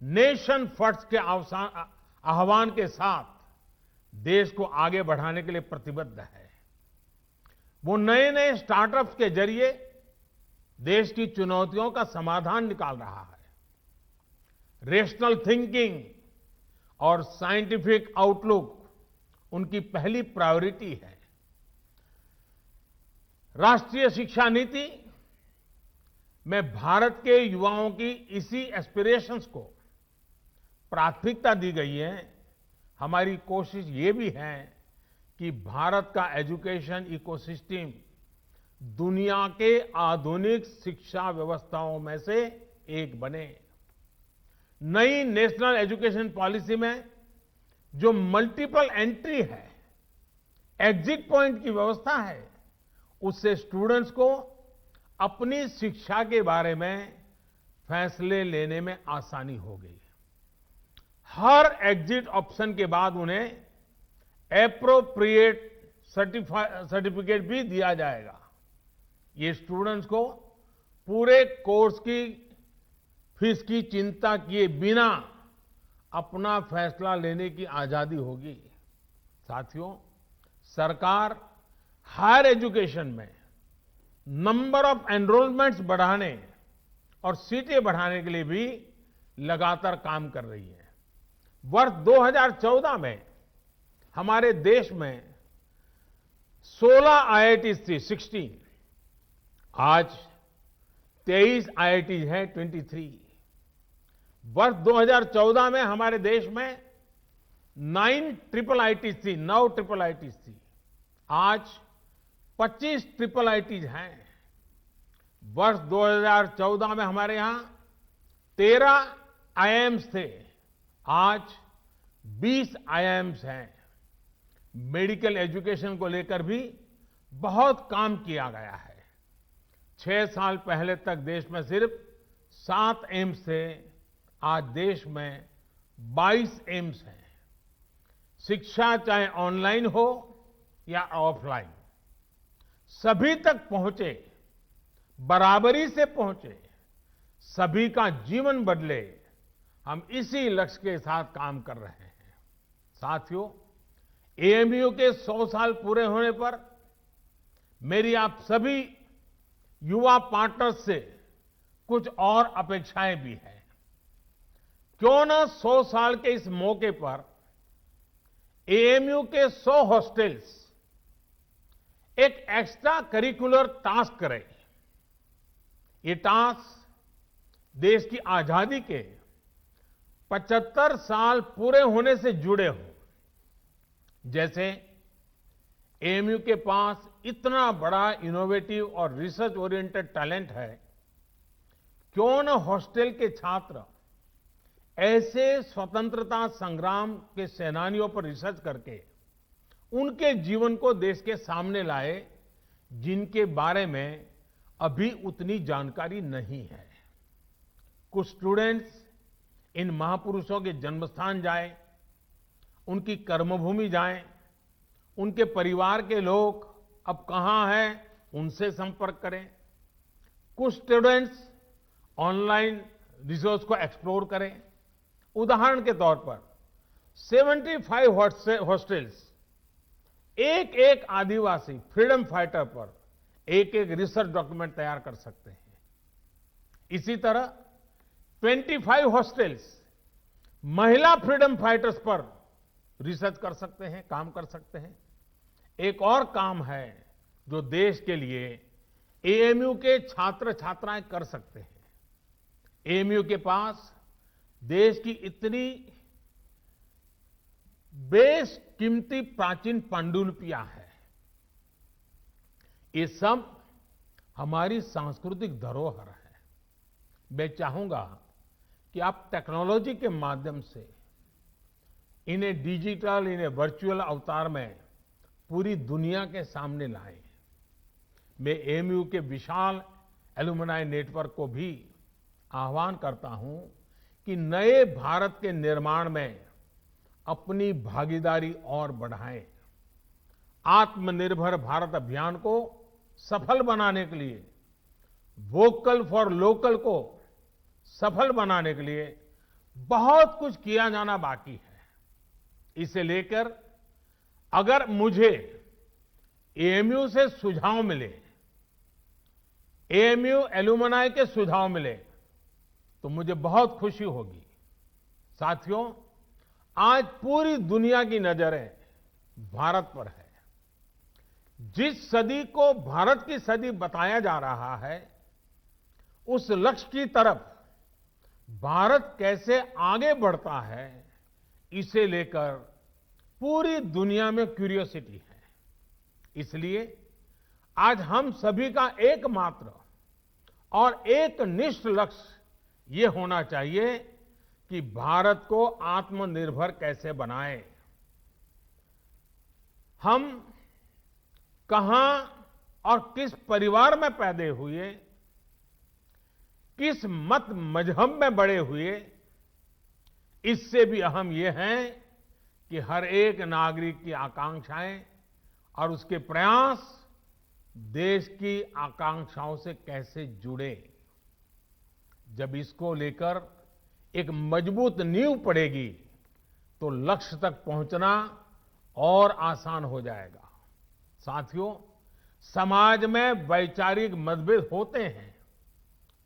Nation first के आह्वान के साथ देश को आगे बढ़ाने के लिए प्रतिबद्ध है। वो नए नए स्टार्टअप्स के जरिए देश की चुनौतियों का समाधान निकाल रहा है। रेशनल थिंकिंग और साइंटिफिक आउटलुक उनकी पहली प्रायोरिटी है। राष्ट्रीय शिक्षा नीति में भारत के युवाओं की इसी एस्पिरेशंस को प्राथमिकता दी गई है। हमारी कोशिश ये भी है कि भारत का एजुकेशन इकोसिस्टम दुनिया के आधुनिक शिक्षा व्यवस्थाओं में से एक बने। नई नेशनल एजुकेशन पॉलिसी में जो मल्टीपल एंट्री है, एग्जिट पॉइंट की व्यवस्था है, उससे स्टूडेंट्स को अपनी शिक्षा के बारे में फैसले लेने में आसानी हो गई। हर एग्जिट ऑप्शन के बाद उन्हें एप्रोप्रिएट सर्टिफिकेट भी दिया जाएगा। ये स्टूडेंट्स को पूरे कोर्स की फीस की चिंता किए बिना अपना फैसला लेने की आजादी होगी। साथियों, सरकार हायर एजुकेशन में नंबर ऑफ एनरोलमेंट्स बढ़ाने और सीटें बढ़ाने के लिए भी लगातार काम कर रही है। वर्ष 2014 में हमारे देश में 16 आईआईटीज थी, 16। आज 23 आईआईटीज हैं, 23। वर्ष 2014 में हमारे देश में 9 ट्रिपल आईटीज थी, 9 ट्रिपल आईटीज थी। आज 25 ट्रिपल आईटीज हैं। वर्ष 2014 में हमारे यहां 13 आईआईएम्स थे, आज 20 आईआईएम्स हैं। मेडिकल एजुकेशन को लेकर भी बहुत काम किया गया है। 6 साल पहले तक देश में सिर्फ 7 एम्स थे, आज देश में 22 एम्स हैं। शिक्षा चाहे ऑनलाइन हो या ऑफलाइन, सभी तक पहुंचे, बराबरी से पहुंचे, सभी का जीवन बदले, हम इसी लक्ष्य के साथ काम कर रहे हैं। साथियों, एएमयू के 100 साल पूरे होने पर मेरी आप सभी युवा पार्टनर्स से कुछ और अपेक्षाएं भी हैं। क्यों न 100 साल के इस मौके पर एएमयू के 100 हॉस्टल्स एक एक्स्ट्रा करिकुलर टास्क करें। ये टास्क देश की आजादी के 75 साल पूरे होने से जुड़े हों। जैसे एएमयू के पास इतना बड़ा इनोवेटिव और रिसर्च ओरिएंटेड टैलेंट है, क्यों न हॉस्टल के छात्र ऐसे स्वतंत्रता संग्राम के सेनानियों पर रिसर्च करके उनके जीवन को देश के सामने लाए, जिनके बारे में अभी उतनी जानकारी नहीं है। कुछ स्टूडेंट्स इन महापुरुषों के जन्मस्थान जाएं, उनकी कर्मभूमि जाएं, उनके परिवार के लोग अब कहां हैं, उनसे संपर्क करें। कुछ स्टूडेंट्स ऑनलाइन रिसोर्स को एक्सप्लोर करें। उदाहरण के तौर पर 75 हॉस्टल्स एक एक आदिवासी फ्रीडम फाइटर पर एक एक रिसर्च डॉक्यूमेंट तैयार कर सकते हैं। इसी तरह 25 हॉस्टल्स महिला फ्रीडम फाइटर्स पर रिसर्च कर सकते हैं, काम कर सकते हैं। एक और काम है जो देश के लिए एएमयू के छात्र छात्राएं कर सकते हैं। एएमयू के पास देश की इतनी बेशकीमती प्राचीन पांडुलिपियां हैं। ये सब हमारी सांस्कृतिक धरोहर है। मैं चाहूंगा कि आप टेक्नोलॉजी के माध्यम से इन्हें डिजिटल, इन्हें वर्चुअल अवतार में पूरी दुनिया के सामने लाएं। मैं एएमयू के विशाल एलुमनाई नेटवर्क को भी आह्वान करता हूं कि नए भारत के निर्माण में अपनी भागीदारी और बढ़ाएं। आत्मनिर्भर भारत अभियान को सफल बनाने के लिए, वोकल फॉर लोकल को सफल बनाने के लिए बहुत कुछ किया जाना बाकी है। इसे लेकर अगर मुझे एएमयू से सुझाव मिले, एएमयू एलुमनाई के सुझाव मिले, तो मुझे बहुत खुशी होगी। साथियों, आज पूरी दुनिया की नजरें भारत पर है। जिस सदी को भारत की सदी बताया जा रहा है, उस लक्ष्य की तरफ भारत कैसे आगे बढ़ता है, इसे लेकर पूरी दुनिया में क्यूरियोसिटी है। इसलिए आज हम सभी का एकमात्र और एकनिष्ठ लक्ष्य ये होना चाहिए कि भारत को आत्मनिर्भर कैसे बनाएं। हम कहां और किस परिवार में पैदा हुए, किस मत मजहब में बड़े हुए, इससे भी अहम यह है कि हर एक नागरिक की आकांक्षाएं और उसके प्रयास देश की आकांक्षाओं से कैसे जुड़े। जब इसको लेकर एक मजबूत नींव पड़ेगी, तो लक्ष्य तक पहुंचना और आसान हो जाएगा। साथियों, समाज में वैचारिक मतभेद होते हैं,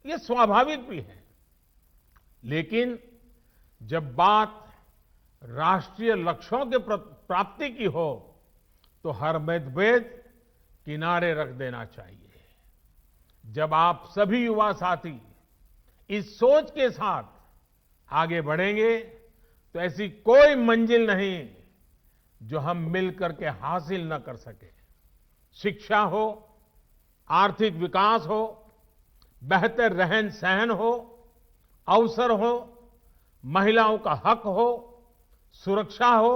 ये स्वाभाविक भी है। लेकिन जब बात राष्ट्रीय लक्ष्यों के प्राप्ति की हो, तो हर मतभेद किनारे रख देना चाहिए। जब आप सभी युवा साथी इस सोच के साथ आगे बढ़ेंगे, तो ऐसी कोई मंजिल नहीं जो हम मिलकर के हासिल न कर सके। शिक्षा हो, आर्थिक विकास हो, बेहतर रहन सहन हो, अवसर हो, महिलाओं का हक हो, सुरक्षा हो,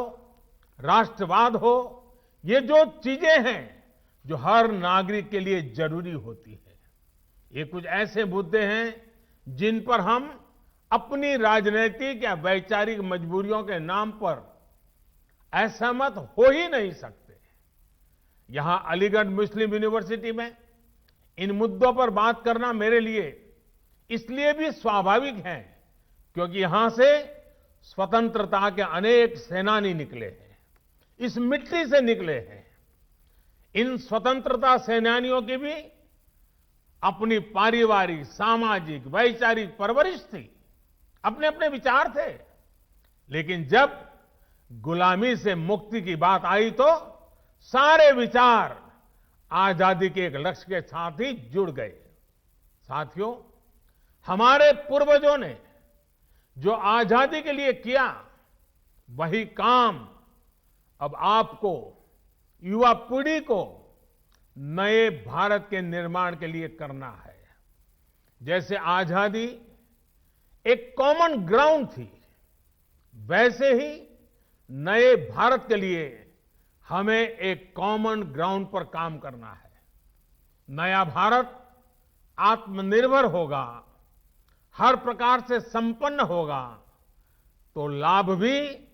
राष्ट्रवाद हो, ये जो चीजें हैं जो हर नागरिक के लिए जरूरी होती है, ये कुछ ऐसे मुद्दे हैं जिन पर हम अपनी राजनीतिक या वैचारिक मजबूरियों के नाम पर असहमत हो ही नहीं सकते। यहां अलीगढ़ मुस्लिम यूनिवर्सिटी में इन मुद्दों पर बात करना मेरे लिए इसलिए भी स्वाभाविक है क्योंकि यहां से स्वतंत्रता के अनेक सेनानी निकले हैं, इस मिट्टी से निकले हैं। इन स्वतंत्रता सेनानियों की भी अपनी पारिवारिक, सामाजिक, वैचारिक परवरिश थी, अपने अपने विचार थे। लेकिन जब गुलामी से मुक्ति की बात आई तो सारे विचार आजादी के एक लक्ष्य के साथ ही जुड़ गए। साथियों, हमारे पूर्वजों ने जो आजादी के लिए किया, वही काम अब आपको, युवा पीढ़ी को नए भारत के निर्माण के लिए करना है। जैसे आजादी एक कॉमन ग्राउंड थी, वैसे ही नए भारत के लिए हमें एक कॉमन ग्राउंड पर काम करना है। नया भारत आत्मनिर्भर होगा, हर प्रकार से संपन्न होगा, तो लाभ भी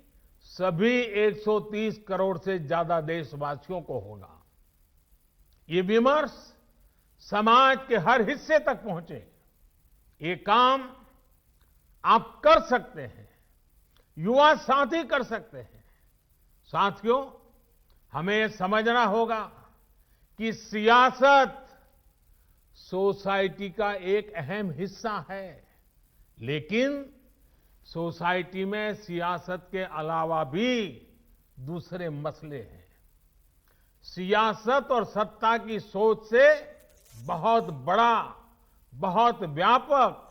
सभी 130 करोड़ से ज्यादा देशवासियों को होगा। ये विमर्श समाज के हर हिस्से तक पहुंचे, ये काम आप कर सकते हैं, युवा साथी कर सकते हैं। साथियों, हमें समझना होगा कि सियासत सोसाइटी का एक अहम हिस्सा है, लेकिन सोसाइटी में सियासत के अलावा भी दूसरे मसले हैं। सियासत और सत्ता की सोच से बहुत बड़ा, बहुत व्यापक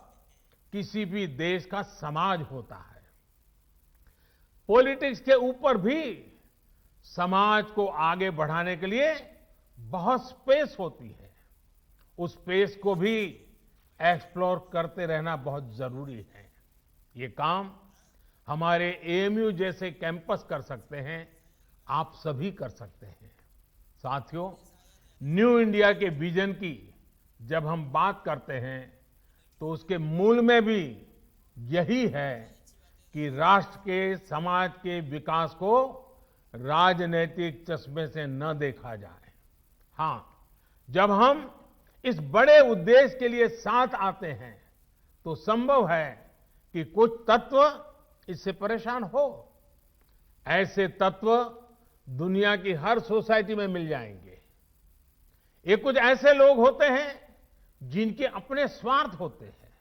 किसी भी देश का समाज होता है। पॉलिटिक्स के ऊपर भी समाज को आगे बढ़ाने के लिए बहुत स्पेस होती है। उस स्पेस को भी एक्सप्लोर करते रहना बहुत जरूरी है। ये काम हमारे एएमयू जैसे कैंपस कर सकते हैं, आप सभी कर सकते हैं। साथियों, न्यू इंडिया के विजन की जब हम बात करते हैं, तो उसके मूल में भी यही है कि राष्ट्र के, समाज के विकास को राजनीतिक चश्मे से न देखा जाए। हां, जब हम इस बड़े उद्देश्य के लिए साथ आते हैं, तो संभव है कि कुछ तत्व इससे परेशान हो। ऐसे तत्व दुनिया की हर सोसाइटी में मिल जाएंगे। ये कुछ ऐसे लोग होते हैं जिनके अपने स्वार्थ होते हैं।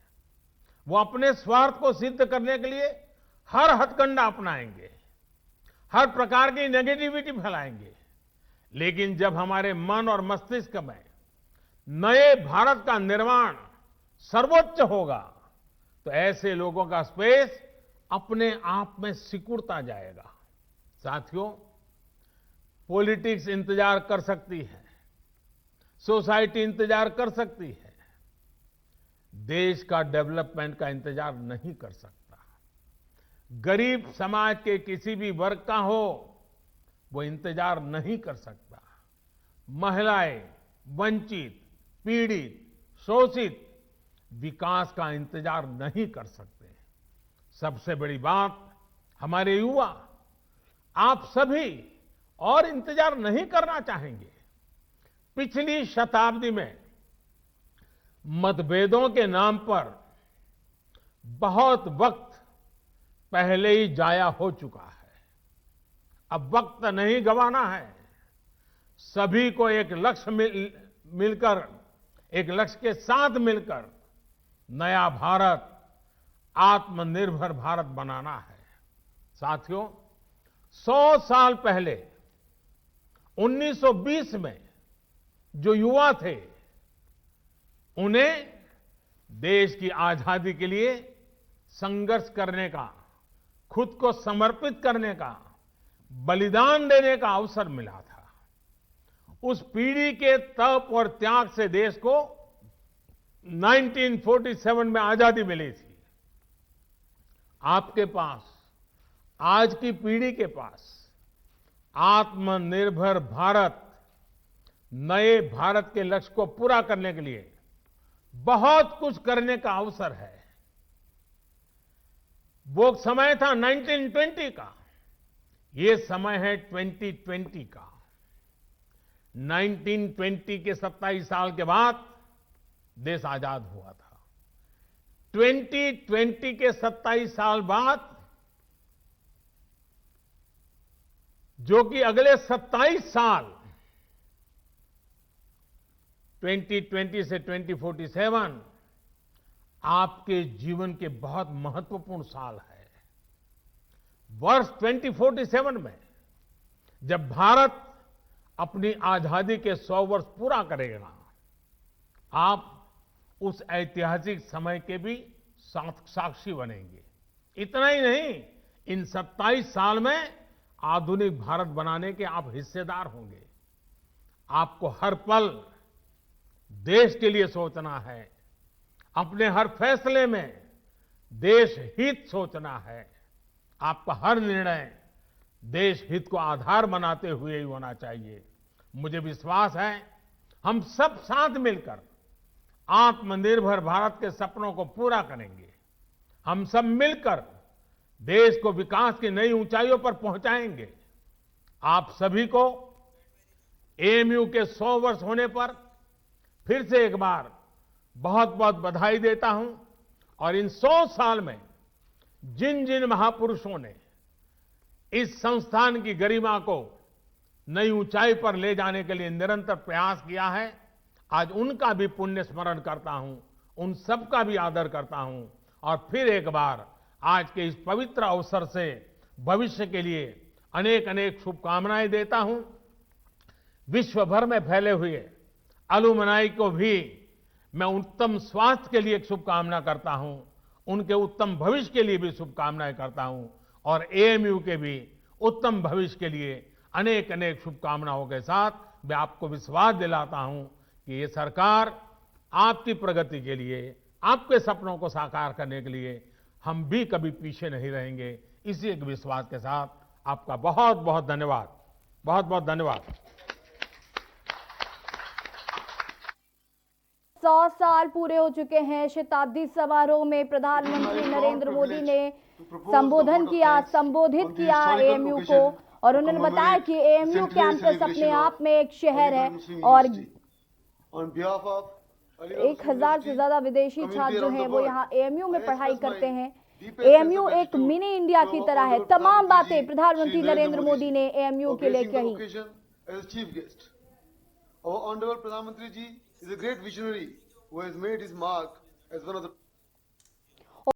वो अपने स्वार्थ को सिद्ध करने के लिए हर हथकंडा अपनाएंगे, हर प्रकार की नेगेटिविटी फैलाएंगे। लेकिन जब हमारे मन और मस्तिष्क में नए भारत का निर्माण सर्वोच्च होगा, तो ऐसे लोगों का स्पेस अपने आप में सिकुड़ता जाएगा। साथियों, पॉलिटिक्स इंतजार कर सकती है, सोसाइटी इंतजार कर सकती है, देश का डेवलपमेंट का इंतजार नहीं कर सकता। गरीब समाज के किसी भी वर्ग का हो, वो इंतजार नहीं कर सकता। महिलाएं, वंचित, पीड़ित, शोषित विकास का इंतजार नहीं कर सकते। सबसे बड़ी बात, हमारे युवा, आप सभी और इंतजार नहीं करना चाहेंगे। पिछली शताब्दी में मतभेदों के नाम पर बहुत वक्त पहले ही जाया हो चुका है। अब वक्त नहीं गंवाना है। सभी को एक लक्ष्य मिलकर, एक लक्ष्य के साथ मिलकर नया भारत, आत्मनिर्भर भारत बनाना है। साथियों, 100 साल पहले 1920 में जो युवा थे, उन्हें देश की आजादी के लिए संघर्ष करने का, खुद को समर्पित करने का, बलिदान देने का अवसर मिला था। उस पीढ़ी के तप और त्याग से देश को 1947 में आजादी मिली थी। आपके पास, आज की पीढ़ी के पास आत्मनिर्भर भारत, नए भारत के लक्ष्य को पूरा करने के लिए बहुत कुछ करने का अवसर है। वो समय था 1920 का, ये समय है 2020 का। 1920 के 27 साल के बाद देश आजाद हुआ था। 2020 के 27 साल बाद, जो कि अगले 27 साल 2020 से 2047 आपके जीवन के बहुत महत्वपूर्ण साल है। वर्ष 2047 में जब भारत अपनी आजादी के 100 वर्ष पूरा करेगा, आप उस ऐतिहासिक समय के भी साक्षी बनेंगे। इतना ही नहीं, इन 27 साल में आधुनिक भारत बनाने के आप हिस्सेदार होंगे। आपको हर पल देश के लिए सोचना है, अपने हर फैसले में देश हित सोचना है। आपका हर निर्णय देश हित को आधार बनाते हुए ही होना चाहिए। मुझे विश्वास है, हम सब साथ मिलकर आत्मनिर्भर भारत के सपनों को पूरा करेंगे। हम सब मिलकर देश को विकास की नई ऊंचाइयों पर पहुंचाएंगे। आप सभी को एएमयू के 100 वर्ष होने पर फिर से एक बार बहुत बहुत बधाई देता हूं। और इन 100 साल में जिन जिन महापुरुषों ने इस संस्थान की गरिमा को नई ऊंचाई पर ले जाने के लिए निरंतर प्रयास किया है, आज उनका भी पुण्य स्मरण करता हूं, उन सबका भी आदर करता हूं। और फिर एक बार आज के इस पवित्र अवसर से भविष्य के लिए अनेक अनेक शुभकामनाएं देता हूं। विश्व भर में फैले हुए अलुमनाई को भी मैं उत्तम स्वास्थ्य के लिए शुभकामना करता हूं, उनके उत्तम भविष्य के लिए भी शुभकामनाएं करता हूं। और एएमयू के भी उत्तम भविष्य के लिए अनेक अनेक शुभकामनाओं के साथ मैं आपको विश्वास दिलाता हूं कि ये सरकार आपकी प्रगति के लिए, आपके सपनों को साकार करने के लिए हम भी कभी पीछे नहीं रहेंगे। इसी एक विश्वास के साथ आपका बहुत बहुत धन्यवाद, बहुत बहुत धन्यवाद। 100 साल पूरे हो चुके हैं। शताब्दी समारोह में प्रधानमंत्री नरेंद्र मोदी ने संबोधित किया एएमयू को, और उन्होंने बताया कि एएमयू कैंपस अपने आप में एक शहर है और 1000 से ज्यादा विदेशी छात्र जो हैं वो यहाँ एएमयू में पढ़ाई करते हैं। एएमयू एक मिनी इंडिया की तरह है। तमाम बातें प्रधानमंत्री नरेंद्र मोदी ने एएमयू के लिए कही। As chief guest, our honorable Pradhan Mantri ji is a great visionary who has made his mark as one of the